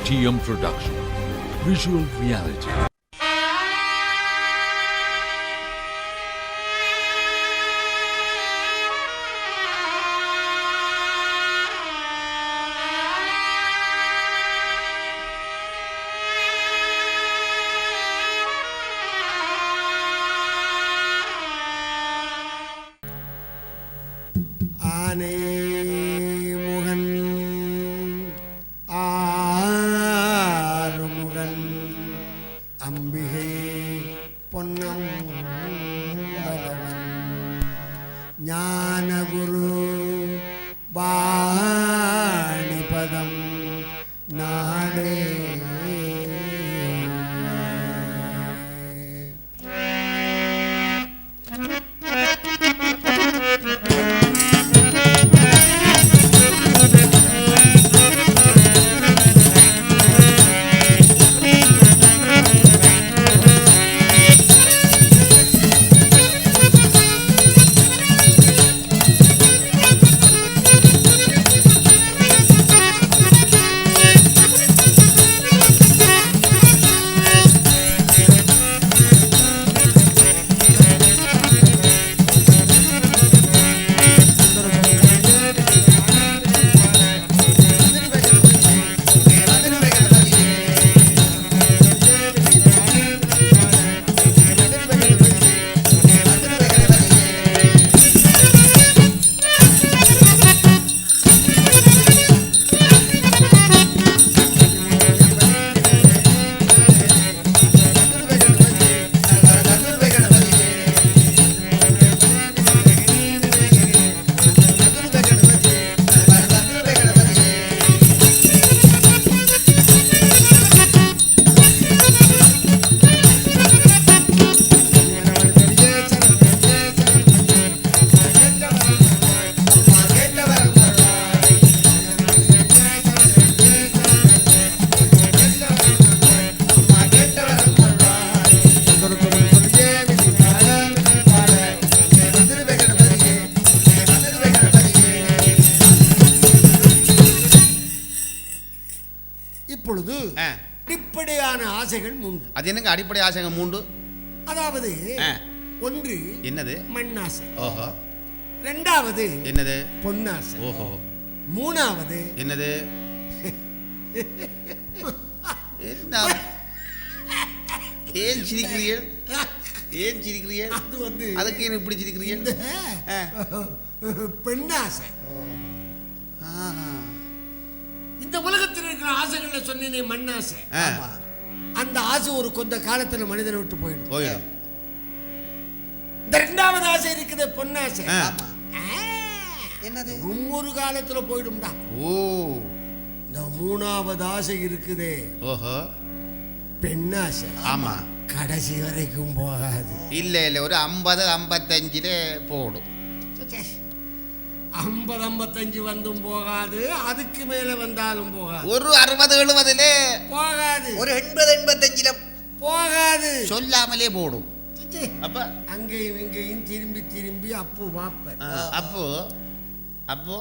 TM Production. Visual Reality. Gnanaguru வாணிபதம் நாடே இப்பொழுது அடிப்படையான ஆசைகள் மூன்று. அது என்னங்க அடிப்படை ஆசைகள் மூன்று? அதாவது ஒன்று என்னது? மண்ணாசை. ஓஹோ. இரண்டாவது என்னது? பொன்னாசை. ஓஹோ. மூணாவது என்னது? ஏன் சிரிக்கிறீர்கள்? ஏன் சிரிக்கிறீர்கள்? அது வந்து அதுக்கு என்ன இப்படி சிரிக்கிறீர்கள்? பெண்ணாசை. இந்த உலகத்தில் இருக்கிற ஆசைகளை சொன்னேனே மண்ணாசை. அந்த ஆசை ஒரு கொஞ்ச காலத்துல மனிதனை விட்டு போயிடும். இந்த இரண்டாவது ஆசை இருக்குது பொன்னாசை. என்னது? ஒரு காலத்துல போயிடும்டா. ஓ. இந்த மூணாவது ஆசை இருக்குதே, ஓஹோ, பெண்ணாசை. ஆமா, கடைசி வரைக்கும் போகாது. இல்ல இல்ல, ஒரு 50-55 போடும். 50-55 வந்தும் போகாது, அதுக்கு மேல வந்தாலும் போகாது. ஒரு 60-70 போகாது. ஒரு 80-85 போகாது. சொல்லாமலே போடும். அப்ப அங்கேயும் இங்கேயும் திரும்பி திரும்பி அப்பு வாப்ப. அப்போ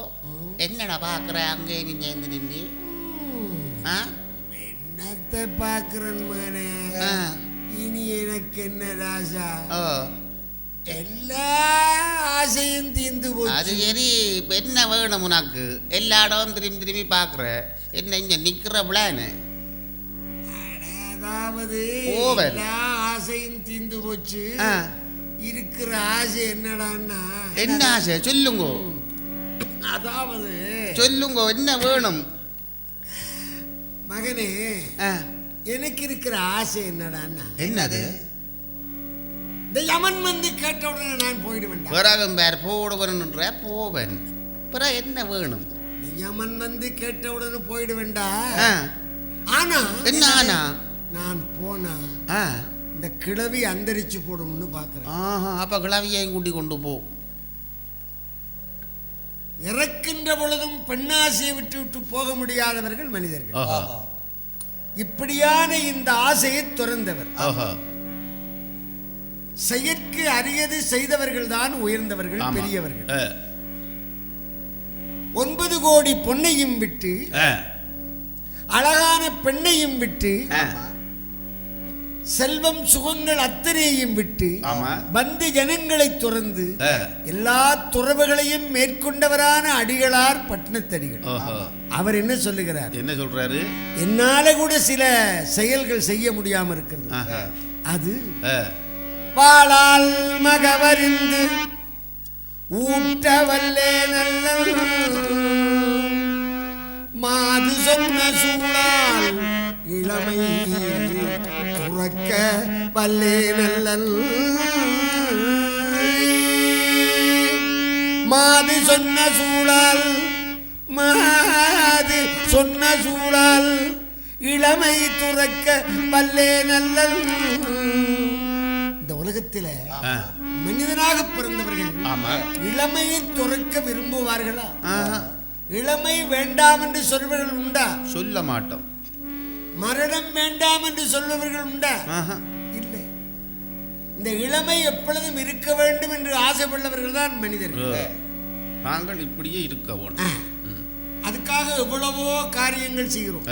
என்னடா பாக்குற? அங்கேயும் இங்கேயும் திரும்பி என்னத்தை பாக்குறேன் மகனே? இனி எனக்கு என்ன ராசா? எல்லா ஆசையும் தீர்ந்து போச்சு. அது சரி, இப்ப என்ன வேணும் உனக்கு? எல்லா இடமும் திரும்பி திரும்பி பாக்குற, என்ன இங்க நிக்கிற பிளானு? அதாவது எல்லா ஆசையும் தீர்ந்து போச்சு. இருக்கிற ஆசை என்னடான்னா? என்ன ஆசை சொல்லுங்க. அதாவது சொல்லுங்க, என்ன வேணும் மகனே? எனக்கு இருக்கிற ஆசை என்னடான்னா? என்னது? இந்த யமன் வந்து கேட்ட உடனே நான் போயிடுவேன். பிறகும் பேர் போடுவன்ற போவன். பிறகு என்ன வேணும்? யமன் வந்து கேட்ட உடனே போயிடுவேண்டா. ஆனா என்ன? ஆனா நான் போனா இந்த கிழவி அந்தரிச்சு போடும்னு பாக்குறேன். அப்ப கிழவியையும் கூட்டி கொண்டு போ. இறக்கின்ற பொழுதும் பெண்ணாசையை விட்டு விட்டு போக முடியாதவர்கள் மனிதர்கள். இப்படியான இந்த ஆசையை துறந்தவர், செயற்கு அரியது செய்தவர்கள் தான் உயர்ந்தவர்கள், பெரியவர்கள். 9 கோடி பொன்னையும் விட்டு அழகான பெண்ணையும் விட்டு செல்வம் சுகங்கள் அத்தனையையும் விட்டு வந்து ஜனங்களை துறந்து எல்லா துறவுகளையும் மேற்கொண்டவரான அடிகளார் பட்டினத்தடிகள். அவர் என்ன சொல்லுகிறார்? என்ன சொல்றாரு? என்னால கூட சில செயல்கள் செய்ய முடியாம இருக்கிறது. அது பாலால் மகவரிந்து ஊட்டவல்லே நல்ல மாது சொன்ன சூழால் இளமை உறக்க வல்லே நல்லல் மாது சொன்ன சூழால் மாது சொன்ன சூழால் இளமை துறக்க வல்லே நல்லல். இந்த உலகத்தில மனிதனாக பிறந்தவர்கள் இளமையை துறக்க விரும்புவார்களா? இளமை வேண்டாம் என்று சொல்பவர்கள் உண்டா? சொல்ல மாட்டோம். மரணம் வேண்டாம் என்று சொல்பவர்கள் உண்டா? இல்லை. இந்த இளமை எப்பொழுதும் இருக்க வேண்டும் என்று ஆசைப்பட்டவர்கள் தான் மனிதர்கள். நாங்கள் இப்படியே இருக்க வேண்டும். அதுக்காக எவ்வளவோ காரியங்கள் செய்கிறோம்,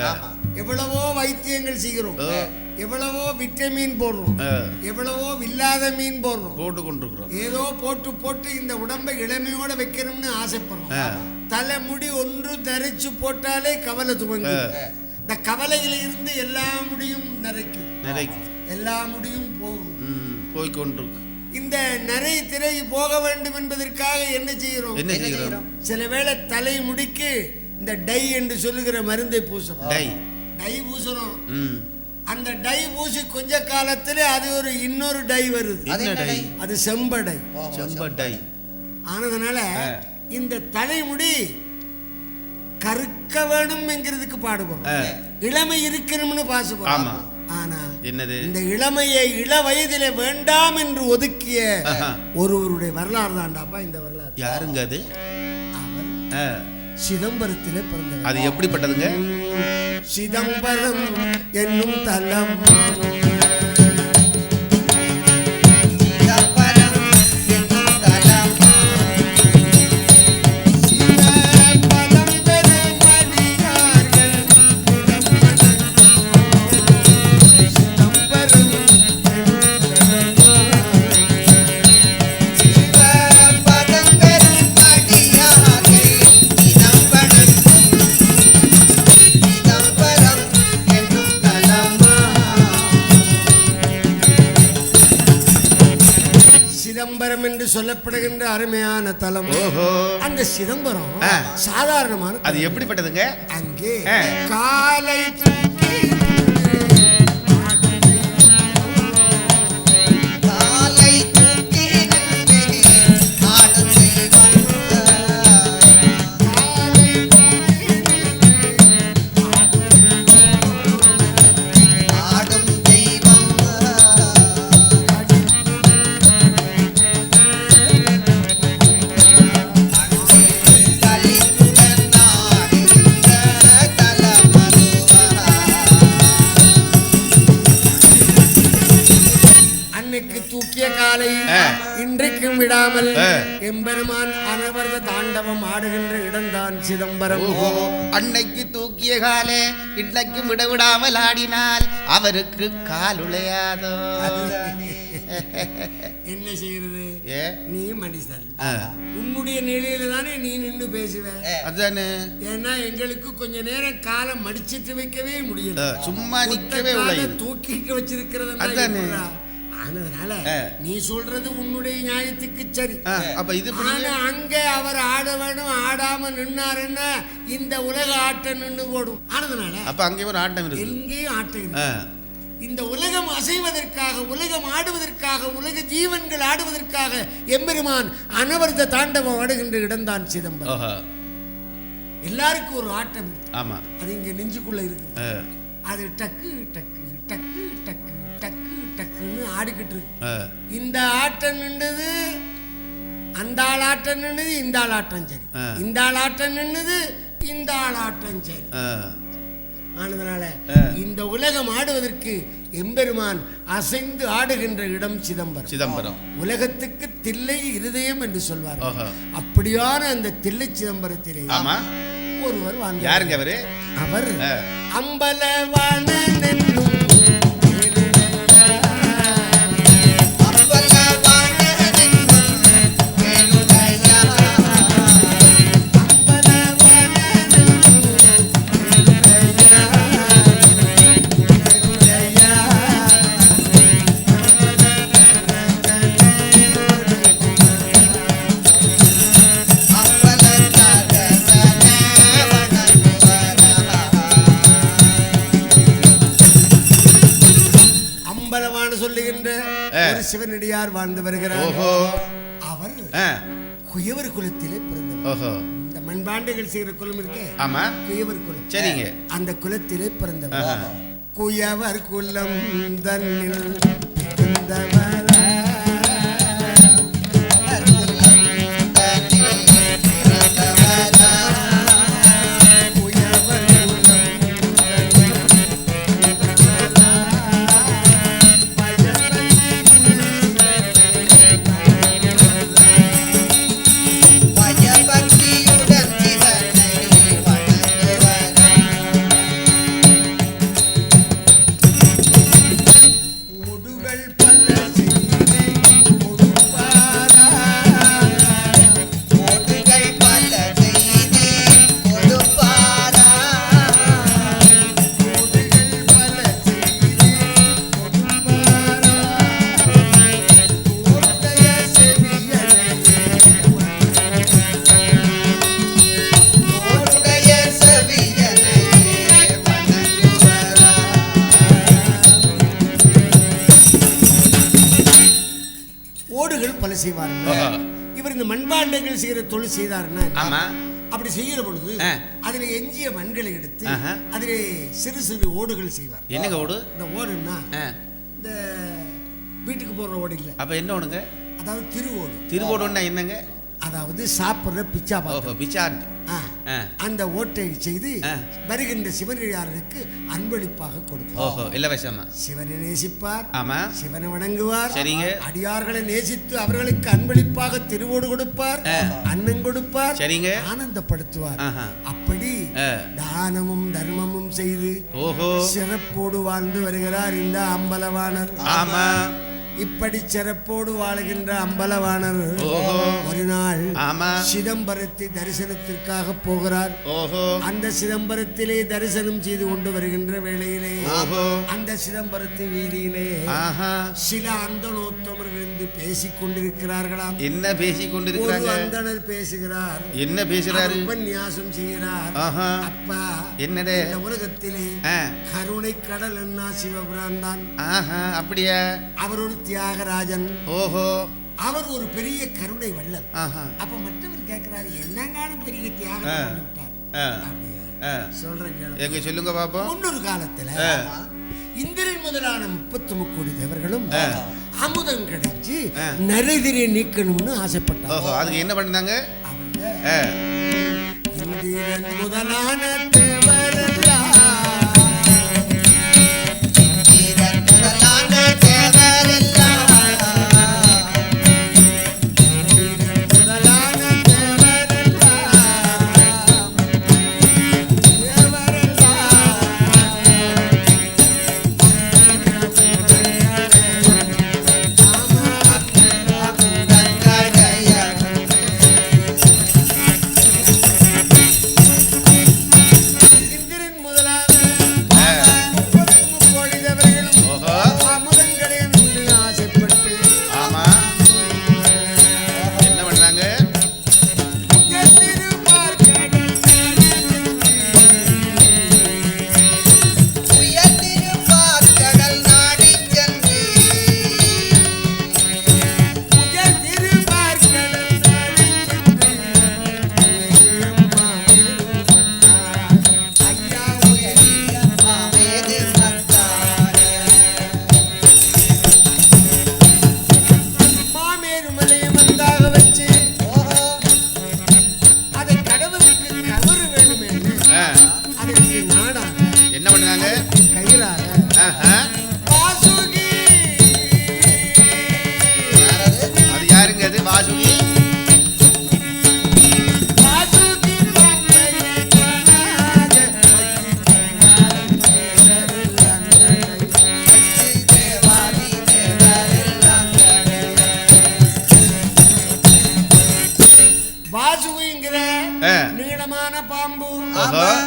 எவ்வளவோ வைத்தியங்கள் செய்கிறோம், எவ்வளவோ விட்டமின் போடுறோம், எவ்வளவோ இல்லாத மீன் போடுறோம், போட்டு கொண்டிருக்கிறோம். ஏதோ போட்டு போட்டு இந்த உடம்பை இளமையோட வைக்கணும்னு ஆசைப்படுறோம். தலைமுடி ஒன்று தரிச்சு போட்டாலே கவலை துவங்கு. இந்த கவலையில இருந்து எல்லா முடியும் நிறைக்கு எல்லா முடியும் போகும், போய்கொண்டிருக்கு. இந்த நிறை திரை போக வேண்டும் என்பதற்காக என்ன செய்கிறோம்? சில வேளை தலை முடிக்கு இந்த டை என்று சொல்லுகிற மருந்தை பூசுறோம். டை பூசுறோம். அந்த டை பூசி கொஞ்ச காலத்துல அது ஒரு இன்னொரு டை வருது. அது செம்படை. ஆனதுனால இந்த தலைமுடி கருக்க வேணும் என்கிறதுக்கு பாடுபடும், இளமை இருக்கணும்னு பாசுபடும். ஆனா இந்த இளமையை இள வயதிலே வேண்டாம் என்று ஒதுக்கிய ஒருவருடைய வரலாறு தாண்டாப்பா இந்த வரலாறு. யாருங்க அது? அவர் சிதம்பரத்திலே பிறந்தவர். அது எப்படிப்பட்டதுங்க? சிதம்பரம் என்னும் தலம் சிதம்பரம் என்று சொல்லப்படுகின்ற அருமையான தலம். அந்த சிதம்பரம் சாதாரணமான. அது எப்படிப்பட்டதுங்க? அங்கே காலை தூக்கிய காலை இன்றைக்கும் விடாமல் எம்பெருமான் அனவரத தாண்டவம் ஆடுகின்ற இடம்தான் சிதம்பரம். அன்னைக்கு தூக்கிய காலே இன்றைக்கும் விடாமல் ஆடினால் அவருக்கு கால் உளையாதோ? என்ன செய்யறது? நீ மனுஷன், உன்னுடைய நிலையில தானே நீ நின்று பேசுவ. அதானே. ஏன்னா எங்களுக்கு கொஞ்ச நேரம் காலம் மடிச்சிட்டு வைக்கவே முடியல, சும்மா நிக்கவே தூக்கிட்டு வச்சிருக்கிறது. ஆனதுனால நீ சொல்றது உன்னுடைய நியாயத்துக்கு சரி. அப்ப இது அங்க அவர் ஆட வேணும், ஆடாம நின்னாருன்னா இந்த உலக ஆட்டம் நின்று போடும். ஆனதுனால அப்ப அங்கே ஒரு ஆட்டம் இருக்கு, எங்கேயும் ஆட்டம் இருக்கு. இந்த உலகம் அசைவதற்காக, உலகம் ஆடுவதற்காக, உலக ஜீவன்கள் ஆடுவதற்காக எம்பெருமான் அனவரத தாண்டவம் ஆடுகின்ற இடம்தான் சிதம்பரம். எல்லாருக்கும் ஒரு ஆட்டம் இருக்கு. ஆமா, அது இங்க நெஞ்சுக்குள்ள இருக்கு. அது டக்கு டக்கு டக்கு டக்கு டக்கு டக்குன்னு ஆடிக்கிட்டு இருக்கு. இந்த ஆட்டம் நின்றது, அந்த ஆள் ஆட்டம் நின்றது, இந்த ஆள் ஆட்டம் சரி, இந்த ஆள் ஆட்டம் நின்றது, இந்த ஆள் ஆட்டம் சரி. ஆனதுனால இந்த உலகம் ஆடுவதற்கு எம்பெருமான் அசைந்து ஆடுகின்ற இடம் சிதம்பரம். சிதம்பரம் உலகத்துக்கு தில்லை இருதயம் என்று சொல்வார். அப்படியான அந்த தில்லை சிதம்பரத்திலே ஒருவர் வாழ்ந்தார். யாருங்க அவரு? அவர் அம்பலவாணன் என்னும் சொல்லுகின்ற ஒரு சிவனடியார் வாழ்ந்து வருகிறார். அவர் குயவர் குலத்திலே பிறந்தவர். இந்த மண்பாண்டைகள் செய்கிற குலம் இருக்கே, ஆமா, குயவர் குலம். சரிங்க. அந்த குலத்திலே பிறந்தவர். குயவர் குலம் தன்னில் பிறந்தவர். இவர் இந்த மண்பாண்டங்கள் செய்யற தொழில் செய்தாருன்னா, அப்படி செய்யற பொழுது அதுல எஞ்சிய மண்களை எடுத்து அதிலே சிறு சிறு ஓடுகள் செய்வார். என்னங்க ஓடு? இந்த ஓடுன்னா இந்த வீட்டுக்கு போடுற ஓடு இல்ல. அப்ப என்ன ஓடுங்க? அதாவது திருவோடு. திருவோடுன்னா என்னங்க? அதாவது சாப்பிடுற பிச்சா பாத்திரம். அந்த ஓட்டை செய்து வருகின்ற சிவனடியாருக்கு அன்பளிப்பாக கொடுப்பார். இலவசமா சிவனை நேசிப்பார், சிவனை வணங்குவார், அடியார்களை நேசித்து அவர்களுக்கு அன்பளிப்பாக திருவோடு கொடுப்பார், அன்னம் கொடுப்பார், ஆனந்தப்படுத்துவார். அப்படி தானமும் தர்மமும் செய்து சிறப்போடு வாழ்ந்து வருகிறார் இந்த அம்பலவாணர். இப்படி சிறப்போடு வாழுகின்ற அம்பலவாணர் ஒரு நாள் சிதம்பரத்தை தரிசனத்திற்காக போகிறார். அந்த சிதம்பரத்திலே தரிசனம் செய்து கொண்டு வருகின்ற வேளையிலே அந்த சிதம்பரத்து வீதியிலே சில அந்தனோத்தமர்கள் இருந்து பேசிக் கொண்டிருக்கிறார்களாம். என்ன பேசிக் கொண்டிருக்கிறாங்க? அந்தனர் பேசுகிறார். என்ன பேசுகிறார்? உபன்யாசம் செய்கிறார். அப்பா, என்னடே இந்த உலகத்திலே கருணை கடல் என்ன சிவபிரான் தான். அப்படியா? அவர் ஒரு தியாகராஜன். அவர் ஒரு பெரிய கருணை வள்ளல். அப்ப மற்றவர் கேட்கிறாரு, என்னங்காலும் பெரிய தியாகம் சொல்றேன், சொல்லுங்க பாப்போம். முன்னொரு காலத்துல இந்திரன் முதலான 33 கோடி தேவர்களும் அமுதம் கிடைச்சு நரைதிரை நீக்கணும்னு ஆசைப்பட்டாங்க. அதுக்கு என்ன பண்ணாங்க? இந்திரன் முதலான தேவரெல்லாம்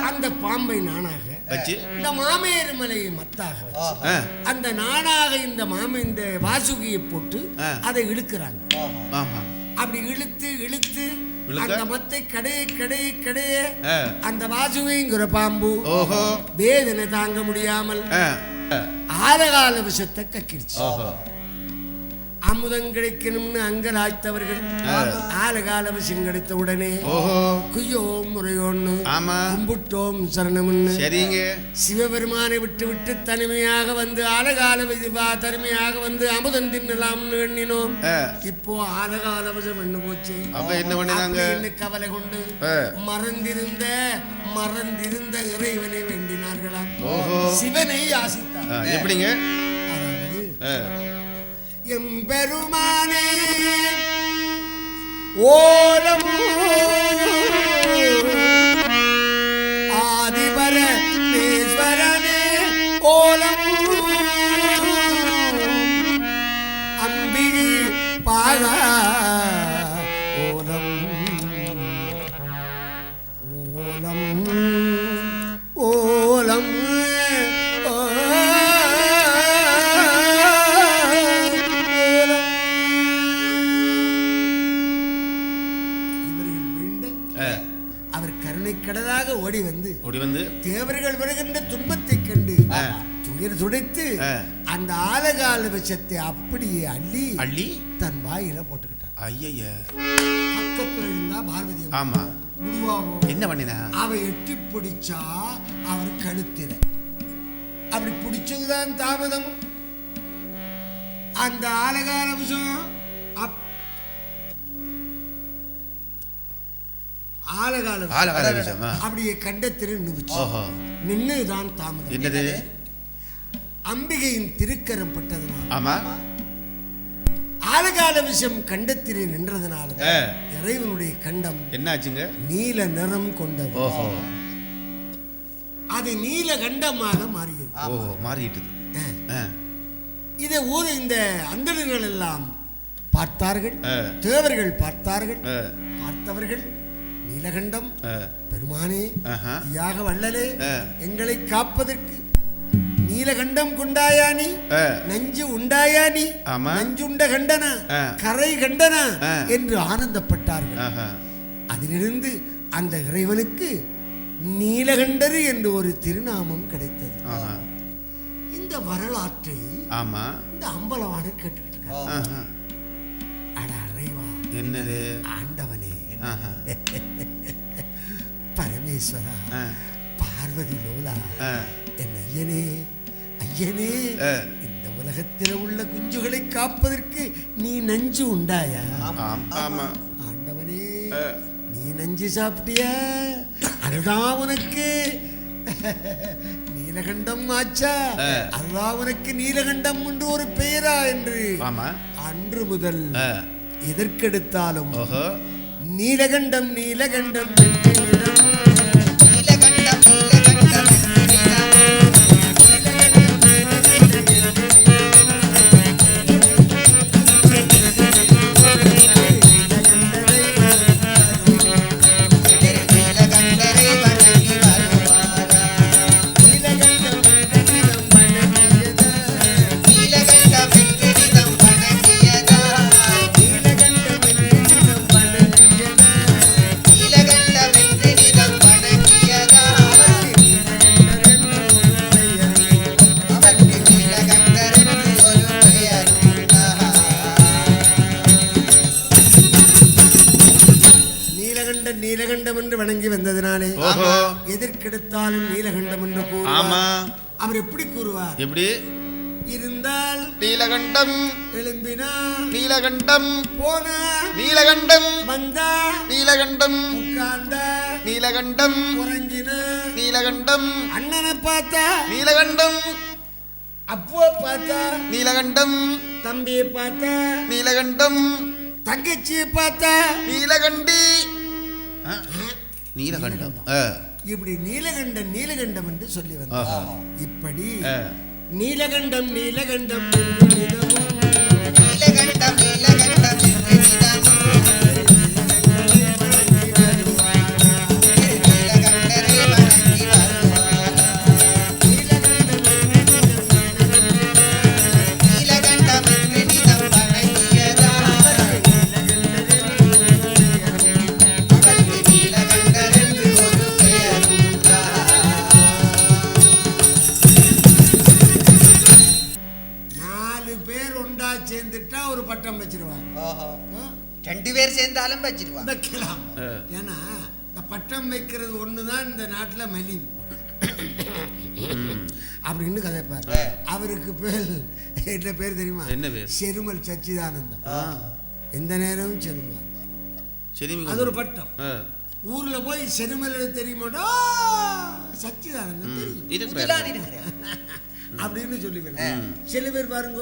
அந்த பாம்பை நானாக வச்சு இந்த மாமேரு மலையை மத்தாக வச்சு அந்த நானாக இந்த வாசுகியை போட்டு அதை இழுக்கிறாங்க. அப்படி இழுத்து இழுத்து அந்த மத்தை கடைய அந்த வாசுகிங்கிற பாம்பு வேதனை தாங்க முடியாமல் ஆலகால விஷத்தை கக்கிடுச்சு. அமுதம் கிடைக்கணும்னு அங்கலாய்த்தவர்கள் ஆலகால விஷம் கிடைத்த உடனே குய்யோ முறையோன்னு கும்பிட்டோம் சரணம்னு சிவபெருமானை விட்டு விட்டு தனிமையாக வந்து ஆலகால தனிமையாக வந்து அமுதம் தின்னலாம்னு எண்ணினோம். இப்போ ஆலகால விஷம் என்ன போச்சு? என்ன கவலை கொண்டு மறந்திருந்த இறைவனை வேண்டினார்களாம். சிவனை ஆசித்தார். எப்படிங்க? எம்பெருமானே ஓலம் ஆதிபரமேஸ்வரனே ஓலம் அம்பிகை பாகா ஓலம் ஓலம் ஓலம் கடலாக ஓடி வந்து தேவர்கள் வருகின்ற துன்பத்தை கண்டு துயர் துடைத்து அந்த ஆலகால விஷத்தை அப்படியே அள்ளி தன் வாயில போட்டுக்கிட்டான். பக்கத்துல இருந்தா பார்வதி என்ன பண்ணினா அவ எட்டி பிடிச்சா அவர் கழுத்தில அப்படி பிடிச்சதுதான் தாமதம். அந்த ஆலகால விஷம் அப்படியே கண்டத்தில் நின்னுதான் தாமதம். அம்பிகையின் திருக்கரம் பட்டதனால ஆலகால விஷம் கண்டத்திலே நின்றதனால இறைவனுடைய கண்டம் என்னாச்சுங்க? நீல நிறம் கொண்டது. அது நீல கண்டமாக மாறியது. இதை இந்த அந்தணர்கள் எல்லாம் பார்த்தார்கள், தேவர்கள் பார்த்தார்கள். பார்த்தவர்கள் நீலகண்டம் பெருமானே யாக வள்ளலே எங்களை காப்பதற்கு நீலகண்டம் கொண்டாயானி நஞ்சு உண்டாயானி நஞ்சுண்ட கண்டனா கரை கண்டனா என்று ஆனந்தப்பட்டார்கள். அதிலிருந்து அந்த இறைவனுக்கு நீலகண்டரு என்று ஒரு திருநாமம் கிடைத்தது. இந்த வரலாற்றை இந்த அம்பலவாணர் கேட்டுக்கிட்டு என்னது ஆண்டவனே பரமேஸ்வரா பார்வதி லோலா என் ஐயனே இந்த உலகத்தில் உள்ள குஞ்சுகளை காப்பதற்கு நீ நஞ்சு உண்டாயா? ஆண்டவனே நீ நஞ்சு சாப்பிட்டியா? அதுதான் உனக்கு நீலகண்டம் ஆச்சா? அதுதான் உனக்கு நீலகண்டம் என்று ஒரு பெயரா என்று அன்று முதல் எதற்கெடுத்தாலும் நீலகண்டம் நீலகண்டம் நீலகண்டம் என்று வணங்கி வந்ததினாலே எதற்கெடுத்தாலும் நீலகண்டம் என்று கூறுவார். அவர் எப்படி கூறுவார்? எப்படி இருந்தால் நீலகண்டம், எழும்பினா நீலகண்டம், போனா நீலகண்டம், வந்தா நீலகண்டம், உட்கார்ந்தா நீலகண்டம், உறங்கினா நீலகண்டம், அண்ணனை பார்த்தா நீலகண்டம், அப்போ பார்த்தா நீலகண்டம், தம்பியை பார்த்தா நீலகண்டம், தங்கச்சியை பார்த்தா நீலகண்டி நீலகண்டம். இப்படி நீலகண்டம் நீலகண்டம் என்று சொல்லி வந்தார். இப்படி நீலகண்டம் நீலகண்டம் நீலகண்டம் நீலகண்டம் நீலகண்டரை சேர்ந்துட்டா ஒரு பட்டம் வச்சிருவாங்க. ஓஹோ, 2 பேர் சேர்ந்தாலும் வச்சிருவாங்க. வைக்கலாம். ஏன்னா இந்த பட்டம் வைக்கிறது ஒண்ணுதான் இந்த நாட்டுல மலிவு அப்படின்னு கதைப்பார். அவருக்கு பேர் என்ன பேர் தெரியுமா? என்ன பேர்? செருமல் சச்சிதானந்தம். எந்த நேரமும் செருவார். அது ஒரு பட்டம். ஊர்ல போய் செருமல் தெரியுமாடா சச்சிதானந்தம் தெரியும் அப்படின்னு சொல்லி சில பேர் பாருங்க,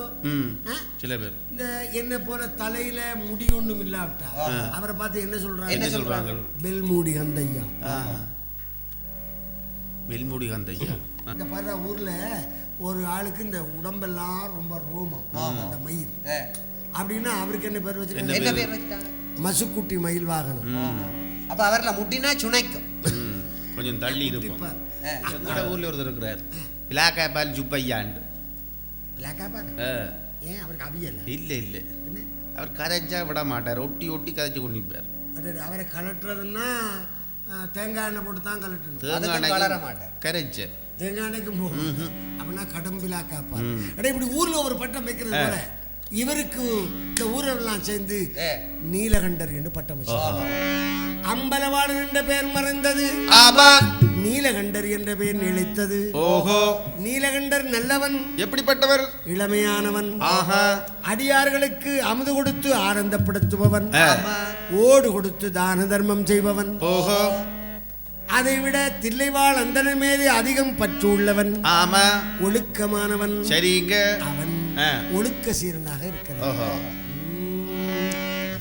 சில பேர் இந்த என்ன போல தலையில முடி ஒண்ணும் இல்லாவிட்டா அவரை பார்த்து என்ன சொல்றாங்க? பெல்மூடி கந்தையா. வெல்முடி கந்தையா. இந்த பாரு ஊர்ல ஒரு ஆளுக்கு இந்த உடம்பெல்லாம் ரொம்ப ரோமம், இந்த மயில் அப்படின்னா அவருக்கு என்ன பேர் வச்சிருக்காங்க? மசுக்குட்டி மயில் வாகனம். அப்ப அவர்ல முட்டினா சுனைக்கும். கொஞ்சம் தள்ளி இருப்பார். எங்கட ஊர்ல ஒருத்தர் இருக்கிறார், பிளாக்காபால் சுப்பையாண்டு. பிளாக்காபால் ஏன் அவருக்கு அவியல? இல்ல இல்ல, அவர் கரைச்சா விட மாட்டார், ஒட்டி ஒட்டி கரைச்சு கொண்டு நிற்பார். அவரை கலட்டுறதுன்னா தேங்காய் எண்ணெய் போட்டு தான் கலட்டணும். கரைச்ச தேங்காய் எண்ணெய்க்கும் போகும் அப்படின்னா கடம்பிலாக்காப்பா. இப்படி ஊர்ல ஒரு பட்டம் வைக்கிறது போல இவருக்கு இந்த ஊரெல்லாம் சேர்ந்து நீலகண்டர் என்று பட்டம் வச்சாங்க. அம்பலவாணன் என்ற பெயர் மறைந்தது, நீலகண்டர் என்ற பெயர் நிலைத்தது. ஓஹோ, நீலகண்டர் நல்லவன். எப்படிப்பட்டவர்? இளமையானவன். அடியார்களுக்கு அமுது கொடுத்து ஆனந்தப்படுத்துபவன், ஓடு கொடுத்து தான தர்மம் செய்பவன். ஓஹோ, அதைவிட தில்லைவாழ் அந்தணன் மீது அதிகம் பற்று உள்ளவன். ஆமா, ஒழுக்கமானவன். சரிங்க, அவன் ஒழுக்க சீரனாக இருக்கிறான்.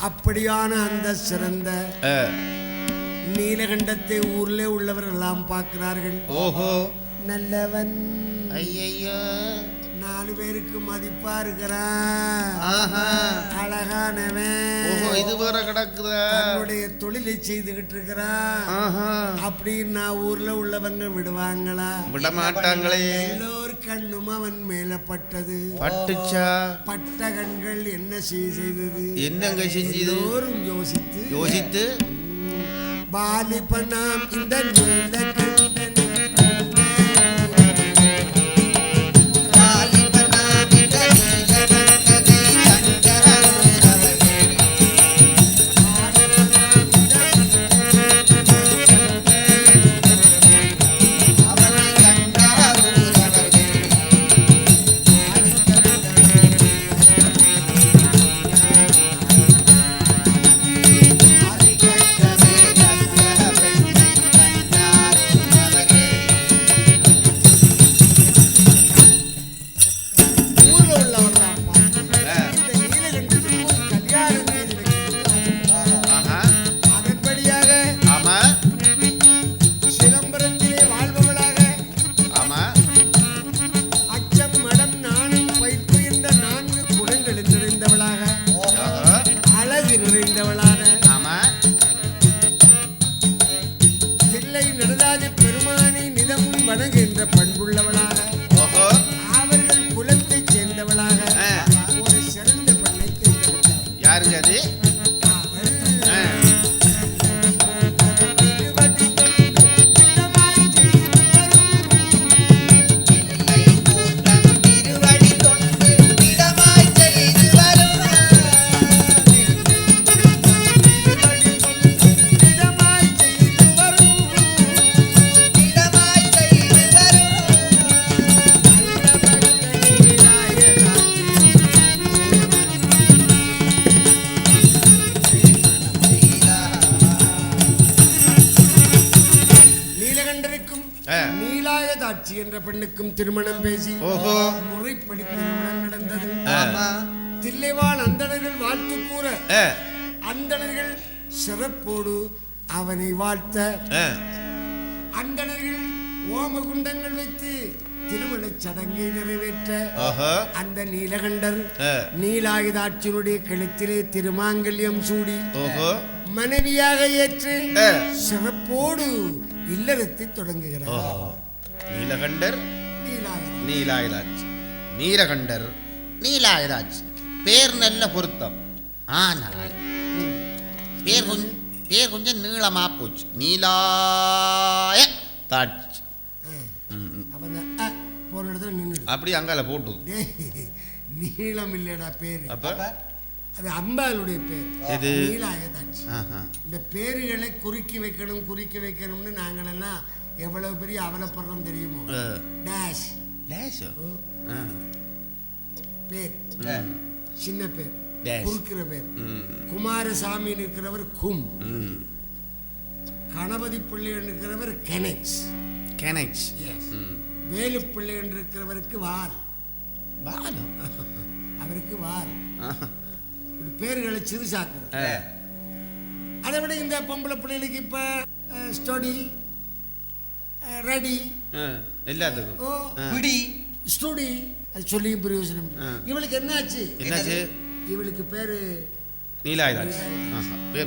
அப்படியான அந்த சிறந்த நீலகண்டத்தை ஊர்ல உள்ளவர் எல்லாம் பார்க்கிறார்கள். ஓஹோ, நல்லவன். ஐயையோ, 4 பேருக்கு மதிப்பா இருக்கிறான், அழகானவன். இது வேற கிடக்குதா? தன்னுடைய தொழிலை செய்துகிட்டு இருக்கிறான் அப்படின்னு ஊர்ல உள்ளவங்க விடுவாங்களா? விட மாட்டாங்களே. எல்லோர் கண்ணும் அவன் மேல பட்டது. பட்டுச்சா? பட்ட கண்கள் என்ன செய்தது? என்னங்க செஞ்சது? எல்லோரும் யோசித்து பாலிபனாம் இந்த நீலகண்டன் பண்புள்ளவளாக, அவர்கள் குலத்தை சேர்ந்தவளாக ஒரு சிறந்த பெண்ணை தேர்ந்தெடுத்தார். யாருங்க அது? நீலாயதாட்சி என்ற பெண்ணுக்கும் திருமணம் பேசி முறைப்படி திருமணம் நடந்தது. தில்லைவாழ் அந்தணர்கள் வாழ்த்து கூற அந்தணர்கள் சிறப்போடு அவனை வாழ்த்த அந்தணர்கள் ஓமகுண்டங்கள் வைத்து திருமண சடங்கை நிறைவேற்ற அந்த நீலகண்டர் நீலாயுதாட்சியினுடைய கழுத்திலே திருமாங்கல்யம் சூடி மனைவியாக ஏற்று சிறப்போடு இல்லறத்தை தொடங்குகிறார். நீலகண்டர் நீலாயுதாட்சி, நீலகண்டர் நீலாயுதாட்சி பேர் நல்ல பொருத்தம். ஆனால் பேர் கொஞ்சம் நீளமா போச்சு. நீலாய தாட்சி போன இடத்துல நின்று அப்படி அங்கால போட்டு டேய், நீளம் இல்லடா பேரு. அப்ப அது அம்பாளுடைய பேர். எது? நீலாயதாட்சி. இந்த பேருகளை குறுக்கி வைக்கணும்னு நாங்களெல்லாம் எவ்வளவு பெரிய அவலப்படுறோம் தெரியுமோ. டேஷ் டேஷ் பேர், சின்ன பேர், டேஷ். குறுக்கிற பேர். குமாரசாமி இருக்கிறவர் கும், கணபதி பிள்ளை இருக்கிறவர் கெனெக்ஸ், கெனெக்ஸ். வேலு பிள்ளை இருக்கிறவருக்கு வால், அவருக்கு வால். இப்படி பேர்களை சிறுசாக்குறது. அதை விட இந்த பொம்பளை பிள்ளைகளுக்கு இப்ப ஸ்டடி, ரெடி, எல்லாத்துக்கும் பிடி, ஸ்டூடி, அது சொல்லியும் பிரயோஜனம் இல்லை. இவளுக்கு என்னாச்சு? இவளுக்கு பேரு நீலாயதாட்சி.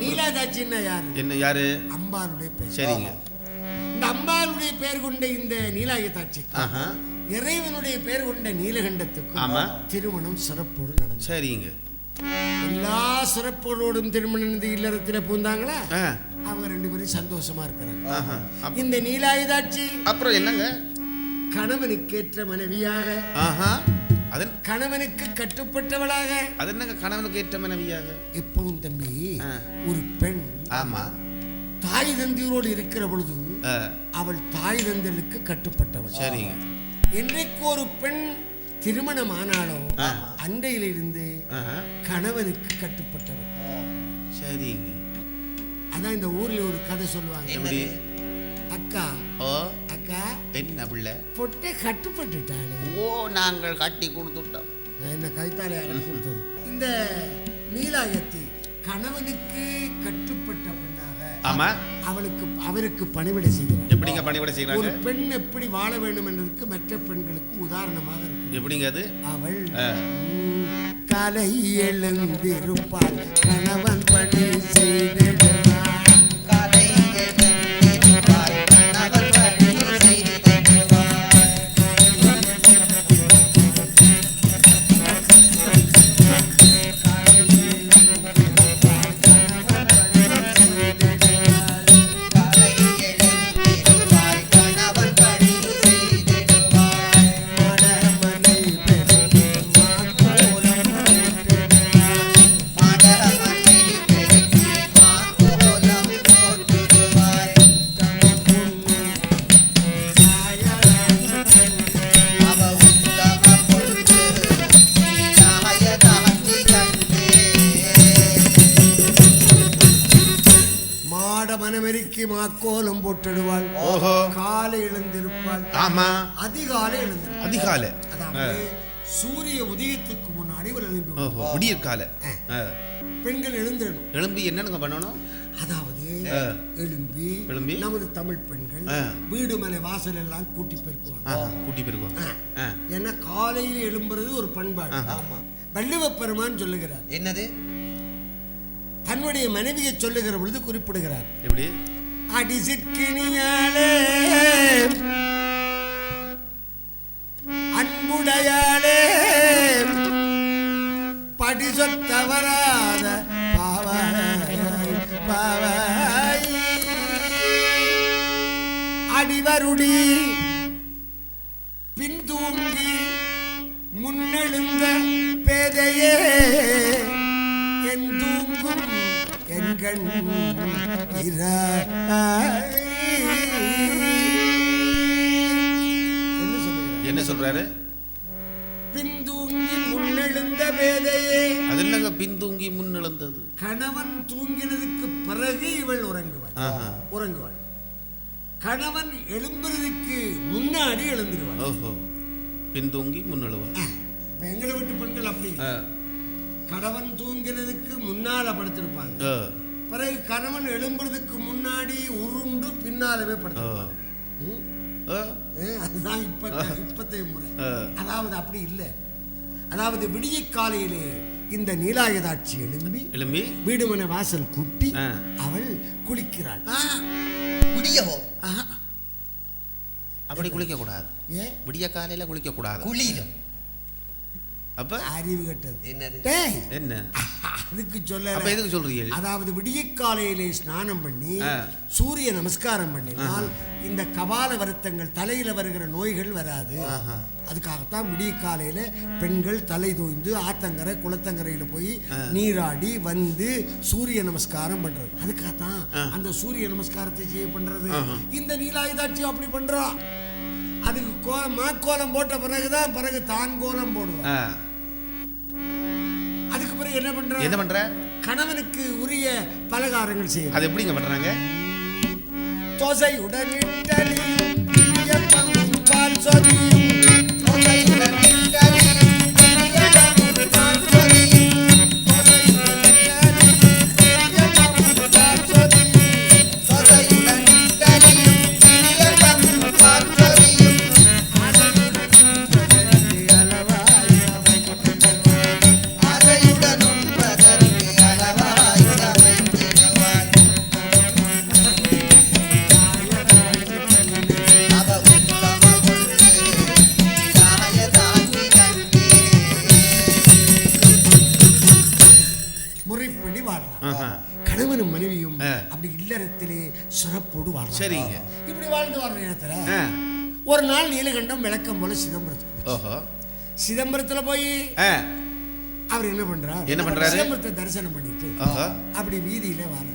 நீலாயதாட்சின்னா யாரு? என்ன யாரு? அம்பாளுடைய பேர். சரிங்க. இந்த அம்பாளுடைய பெயர் கொண்ட இந்த நீலாயதாட்சி இறைவனுடைய பெயர் கொண்ட நீலகண்டத்துக்கும் திருமணம் சிறப்போடு நடந்தது. சரிங்க. எல்லா சிறப்போடும் திருமணம் இந்த இல்லறத்துல பூந்தாங்களா, அவங்க 2 பேரும் சந்தோஷமா இருக்கிறாங்க. இந்த நீலாயதாட்சி அப்புறம் என்னங்க, கணவனுக்கேற்ற மனைவியாக, கணவனுக்கு கட்டுப்பட்டவளாக. அது என்னங்க கணவனுக்கு ஏற்ற மனைவியாக? எப்பவும் தம்பி, ஒரு பெண் தாய் தந்தையோடு இருக்கிற பொழுது அவள் தாய் தந்தலுக்கு கட்டுப்பட்டவள். சரிங்க. என்றைக்கு ஒரு பெண் திருமணம் ஆனாலோ அண்டையிலிருந்து கணவனுக்கு கட்டுப்பட்டவள். சரிங்க. அதான் இந்த ஊர்ல ஒரு கதை சொல்லுவாங்க. அக்கா அக்கா என்ன பிள்ளை பொட்டை கட்டுப்பட்டுட்டாளே. ஓ, நாங்கள் கட்டி கொடுத்துட்டோம். என்ன கைத்தாலே கொடுத்தது. இந்த நீலாயத்தி கணவனுக்கு கட்டுப்பட்ட பெண்ணாக அவருக்கு பணிவிடை செய்கிறார். எப்படிங்க பணிவிடை செய்கிறாங்க? ஒரு பெண் எப்படி வாழ வேண்டும் என்பதற்கு மற்ற பெண்களுக்கு உதாரணமாக இருக்கு. எப்படிங்க அது? அவள் காலை எழுந்திருப்பாள், கணவன் பணி செய்திடுவாள். மாக்கோலம் போட்டுடுவாள். காலை எழுந்திருப்பாள். அதிகாலை எழுந்திருப்பாள். அதிகாலை சூரிய உதயத்துக்கு முன்னாடி விடியற் காலை பெண்கள் எழுந்திரணும். எழும்பி என்னங்க பண்ணணும்? அதாவது எழும்பி நமது தமிழ் பெண்கள் வீடு மனை வாசல் எல்லாம் கூட்டி பெருக்குவாங்க. ஏன்னா காலையில் எழும்புறது ஒரு பண்பாடு. வள்ளுவ பெருமான் சொல்லுகிறார். என்னது? தன்னுடைய மனைவியை சொல்லுகிற பொழுது குறிப்பிடுகிறார். எப்படி? அடிசிற்கினியாலே அன்புடையாலே படி சொத்தவராத பாவாய் அடிவருடி பின்தூங்கி முன்னெழுந்த பேதையே என் தூங்கும் எண்கள் என்ன சொல்றாரு? பின்தூங்கி முன்னெழுந்த பேதையே. அது என்னங்க பின்தூங்கி முன்னெழுந்தது? கணவன் தூங்கினதுக்கு பிறகு இவள் உறங்குவாள். கணவன் எழும்புறதுக்கு முன்னாடி எழுந்துருவாள். பின்தூங்கி முன்னெழுவாள். எங்களை வீட்டு பெண்கள் அப்படி கணவன் தூங்கினதுக்கு முன்னால படுத்திருப்பாங்க. பிறகு கணவன் எழும்புறதுக்கு முன்னாடி உருண்டு பின்னாலவே படுத்திருப்பாங்க. அதுதான் இப்பத்தைய முறை. அதாவது அப்படி இல்லை. அதாவது விடிய காலையிலே இந்த நீலாயதாட்சி எழும்பி வீடுமனை வாசல் கூட்டி அவள் குளிக்கிறாள். குளியவோ? அப்படி குளிக்க கூடாது. விடிய காலையில குளிக்க கூடாது. குளிரும். அப்ப அறிவு கட்டது. என்னது? என்ன அதுக்கு சொல்ல. அப்ப எதுக்கு சொல்றீங்க? அதாவது விடிய காலையிலே ஸ்நானம் பண்ணி சூரிய நமஸ்காரம் பண்ணினால் இந்த கபால வருத்தங்கள் தலையில வருகிற நோய்கள் வராது. அதுக்காகத்தான் விடிய காலையில பெண்கள் தலை தோய்ந்து ஆத்தங்கரை குளத்தங்கரையில போய் நீராடி வந்து சூரிய நமஸ்காரம் பண்றது. அதுக்காகத்தான் அந்த சூரிய நமஸ்காரத்தை செய்ய பண்றது. இந்த நீலாயுதாட்சி அப்படி பண்றா. அதுக்கு மாக்கோலம் போட்ட பிறகுதான் பிறகு தான் கோலம் போடுவான். அதுக்கு பிறகு என்ன பண்ற? கணவனுக்கு உரிய பலகாரங்கள் செய்யும். அது எப்படிங்க பண்றாங்க? தோசையுடன் இட்டலியும் இடியப்பமும் பால் சொதியும், தோசையுடன் இட்டலியும் இடியப்பமும் பால் சொதியும், தோசையுடன் இட்டலியும் இடியப்பமும் பால் சொதியும், தோசையுடன் இட்டலியும் இடியப்பமும் பால் சொதியும், ஆசையுடன் உண்பதற்கு அளவாய் சமைத்திடுவாய். முறைப்படி வாழ்றான். கணவனும் மனைவியும் அப்படி இல்லறத்திலே சிறப்போடு வாழ்றாங்க. சரிங்க. இப்படி வாழ்ந்து வர்ற நேரத்துல ஒரு நாள் நீலகண்டம் விளக்கம் போல சிதம்பரத்துல போய் அவர் என்ன பண்றாரு? சிதம்பரத்தை தரிசனம் பண்ணிட்டு அப்படி வீதியில வர.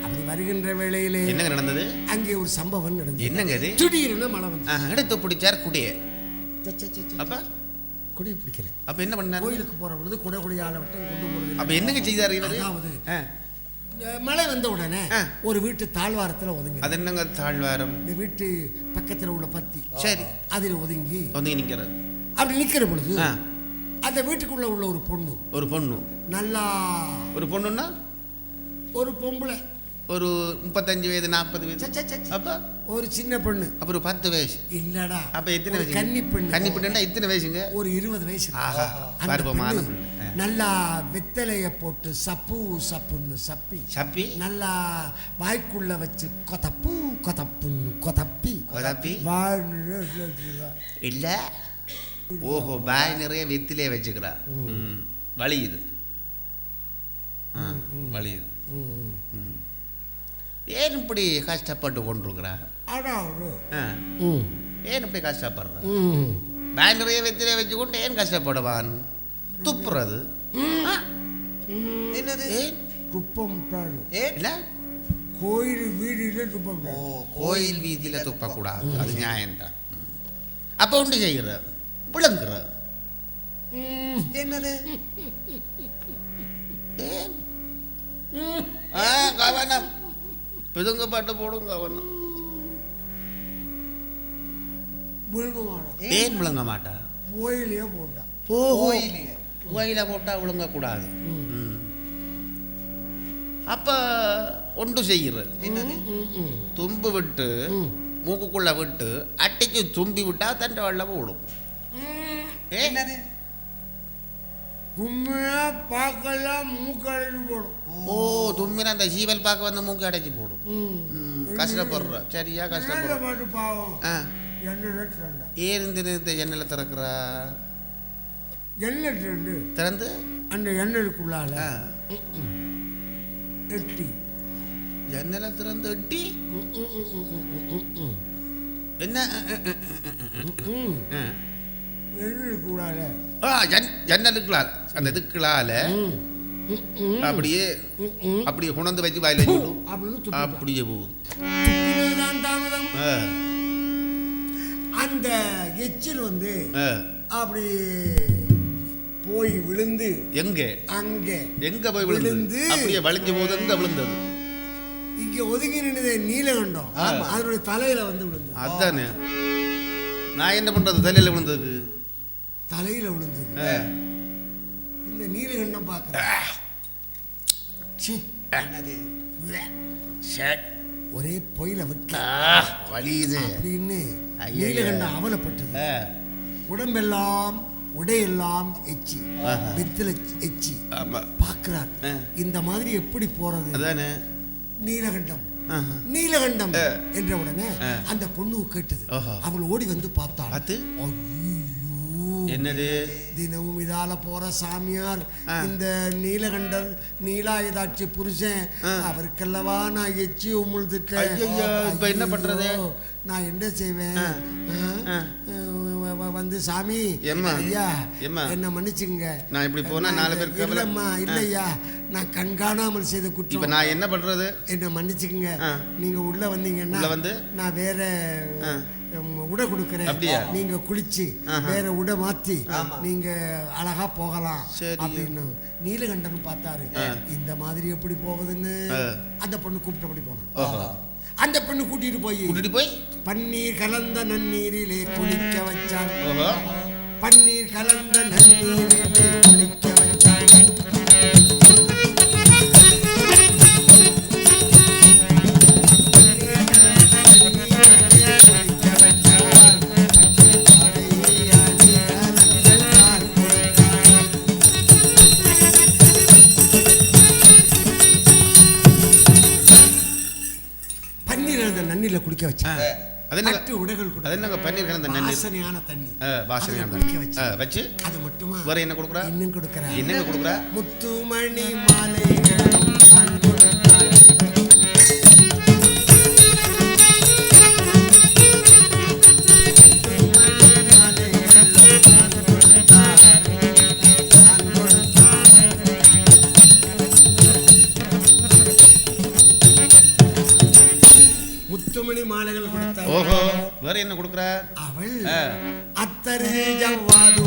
அப்படி வருகின்ற வேளையிலே என்ன நடந்தது? அங்கே ஒரு சம்பவம் நடந்தது. என்னங்க அது? திடீர்னு மழை வந்து எடுத்து பிடிச்சார் குடிய. அப்ப குடியை பிடிக்கல. அப்ப என்ன பண்ணாரு? கோயிலுக்கு போற பொழுது குடையால விட்டு கொண்டு போறது. அப்ப என்னங்க செய்தாரு இவரு? மழை வந்த உடனே ஒரு வீட்டு தாழ்வாரத்துல ஒதுங்கி. அது என்னங்க தாழ்வாரம்? இந்த வீட்டு பக்கத்துல உள்ள பத்தி. சரி. அதுல ஒதுங்கி நிக்கிறார். அப்படி நிக்கிற பொழுது அந்த வீட்டுக்குள்ள உள்ள ஒரு பொண்ணு நல்லா. ஒரு பொண்ணுன்னா ஒரு பொம்பளை, ஒரு 35 வயது 40 வயது. அப்ப ஒரு சின்ன பொண்ணு. அப்புறம் 10 வயசு இல்லடா. அப்ப எத்தனை வயசு? கன்னி பெண்ணா இத்தனை வயசுங்க? ஒரு 20 வயசு. நல்லா வெத்தலைய போட்டு சப்புன்னு சப்பி நல்லா வாய்க்குள்ள வச்சு கொதப்பி இல்ல. ஓஹோ, வாய் நிறைய வெத்திலே வச்சுக்கிறா. வலியுது. ஏன் இப்படி கஷ்டப்பட்டு கொண்டிருக்கிறா? ஏன் இப்படி கஷ்டப்படுற? வாய் நிறைய வெத்திலே வச்சு கொண்டு ஏன் கஷ்டப்படுவான்? துப்புறது என்னது? துப்பம் கோயில் வீதியில துப்பக்கூடாது. அது நியாயம்தான். அப்ப ஒன்று செய்கிற விளங்குற என்னது? கவனம், பிதுங்க பாட்டு போடும். கவனம். ஏன் விளங்க மாட்டா? கோயிலே போட்டா. கோயில போட்டா விளங்க கூடாது. அப்ப ஒன்று செய்கிற தும்பு விட்டு மூக்குக்குள்ள விட்டு அட்டிக்கு தும்பி விட்டா தண்டை வெள்ள போடும். என்னது? பார்க்கலாம் மூக்கு அடைச்சு போடும். ஓ, தும்பினா அந்த சீவல் பார்க்க வந்து மூக்கு அடைச்சு போடும். கஷ்டப்படுற. சரியா கஷ்டப்படுற. பாவம். ஏன் இந்த எண்ணெயில திறக்கிறா? எண்ணெய் திறந்து அந்த எண்ணெய்க்குள்ளால எட்டி ஜன்னல திறந்து எட்டி என்ன எண்ணெய்க்குள்ளால ஜன்னலுக்குள்ளால அந்த இதுக்குள்ளால அப்படியே உணர்ந்து வச்சு வாயில அப்படியே போகுது. அந்த எச்சில் வந்து அப்படி போய் விழுந்து எங்க போய் விழுந்து அப்படியே வளைஞ்ச போது எங்க விழுந்தது? இங்க ஒதுங்கி நின்னதே நீலகண்டம் அதனுடைய தலையில வந்து விழுந்தது. அதானே நான் என்ன பண்றது? தலையில விழுந்தது. இந்த நீலகண்டம் பாக்குறேன். ஒரே பொயில வைக்க வலியுது அப்படின்னு நீலகண்டம் அவலப்பட்டது. உடம்பெல்லாம் உடையெல்லாம் எச்சி, வெத்தில எச்சி பார்க்கிறார். இந்த மாதிரி எப்படி போறது? நீலகண்டம் என்ற உடனே அந்த பொண்ணு கேட்டது. அவள் ஓடி வந்து பார்த்தாள். என்னது தினமும் இதால போற சாமியார் இந்த நீலகண்டர் நீலாயுதாட்சி புருஷன் அவருக்கல்லவா நான் எச்சி உமிழ்ந்துட்டேன். இப்ப என்ன பண்றது? நான் என்ன செய்வேன்? வந்து சாமி ஐயா என்ன மன்னிச்சுங்க, நான் இப்படி போனா 4 பேருக்கு இல்லம்மா இல்லையா நான் கண்காணாமல் செய்த குற்றம். இப்ப நான் என்ன பண்றது? என்ன மன்னிச்சுக்குங்க. நீங்க உள்ள வந்தீங்கன்னா வந்து நான் வேற உடை கொடுக்கறேன், நீங்க குளிச்சு வேற உடை மாத்தி நீங்க அழகா போகலாம் அப்படின்னு. நீலகண்டன் பார்த்தாரு, இந்த மாதிரி எப்படி போவதுன்னு அந்த பொண்ணு கூப்பிட்டபடி போனான். அந்த பெண்ணு கூட்டிட்டு போய் பன்னீர் கலந்த நன்னீரிலே குளிக்க வச்சான். பன்னீர் கலந்த நன்னீரிலே குளிக்க வச்சான். நன்னில குடிக்க வச்சேன். வாசனையான தண்ணி வச்சு அது மட்டுமா வேற என்ன கொடுக்குறா? இன்னும் கொடுக்குறா. என்ன கொடுக்குறா? முத்துமணி மாலைகள் முத்துமணி மாலைகள் கொடுத்தார். ஓஹோ, வேற என்ன கொடுக்குற? அவள் அத்தரு ஜவ்வாது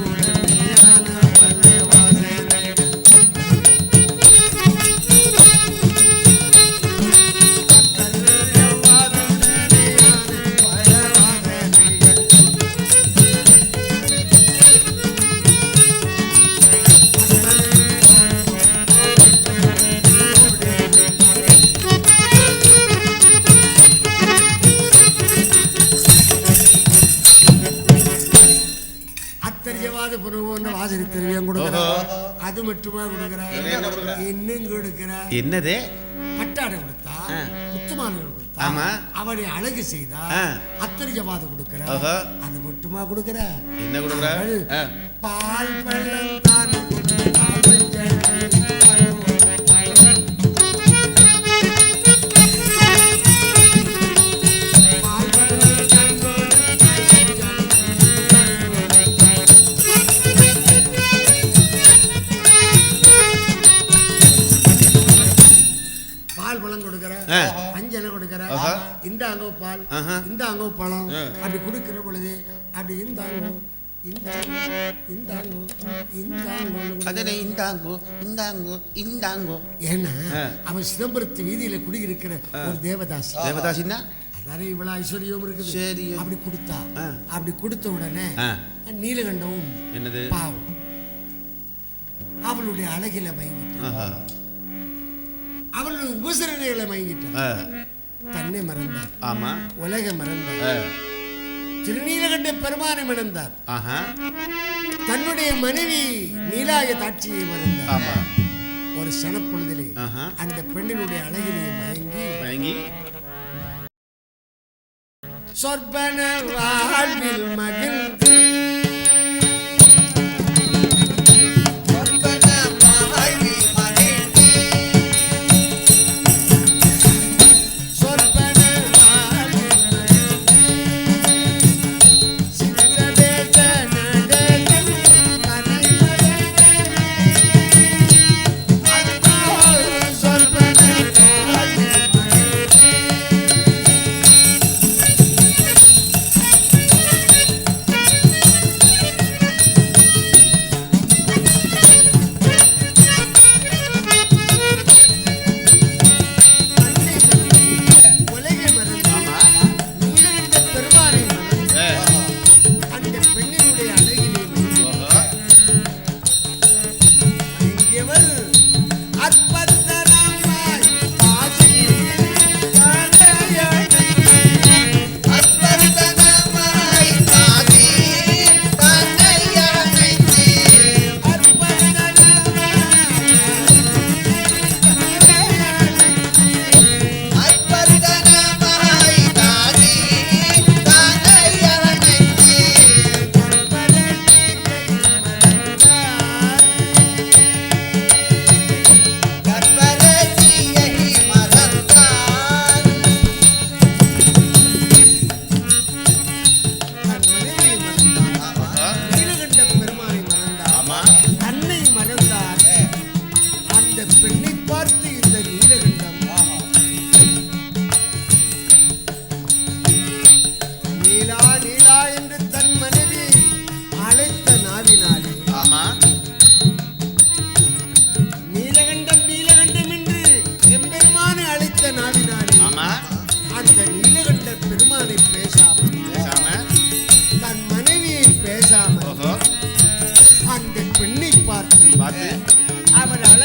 வாசனை திரவியம் கொடுக்கிறார். அது மட்டுமா கொடுக்கிறார்? இன்னும் கொடுக்கிறார். என்னது? பட்டாடை கொடுத்தா, முத்துமாலைகள் கொடுத்தா, அவனை அழகு செய்தா, அத்தரி ஜவாது கொடுக்கிறார். அது மட்டுமா கொடுக்கிறார்? என்ன கொடுக்கிறார்? பால் பழம் தான் அஞ்சனை கொடுக்கிற, இந்த அங்கோ பால், இந்த அங்கோ பழம், அப்படி கொடுக்கிற பொழுது அப்படி இந்தாங்கோ இந்தாங்கோ. ஏன்னா அவன் சிதம்பரத்து வீதியில குடியிருக்கிற ஒரு தேவதாசி. தேவதாசின்னா நிறைய இவ்வளவு ஐஸ்வர்யம் இருக்குது. அப்படி கொடுத்தா, அப்படி கொடுத்த உடனே நீலகண்டமும் என்னது பாவம் அவளுடைய அழகில மயங்கிட்டான். அவளுடைய உபசரணைகளை மயங்கிட்டான். தன்னை மறந்தார். ஆமா, உலக மறந்தார். திருநீலகண்ட பெருமானை மறந்தார். தன்னுடைய மனைவி நீலாய தாட்சியை மறந்தார். ஒரு சனப்பொழுதிலே அந்த பெண்ணினுடைய அழகிலே மயங்கி சொற்பன வாழ்வில் மகிழ்ந்து பார்த்து அவர் அழகு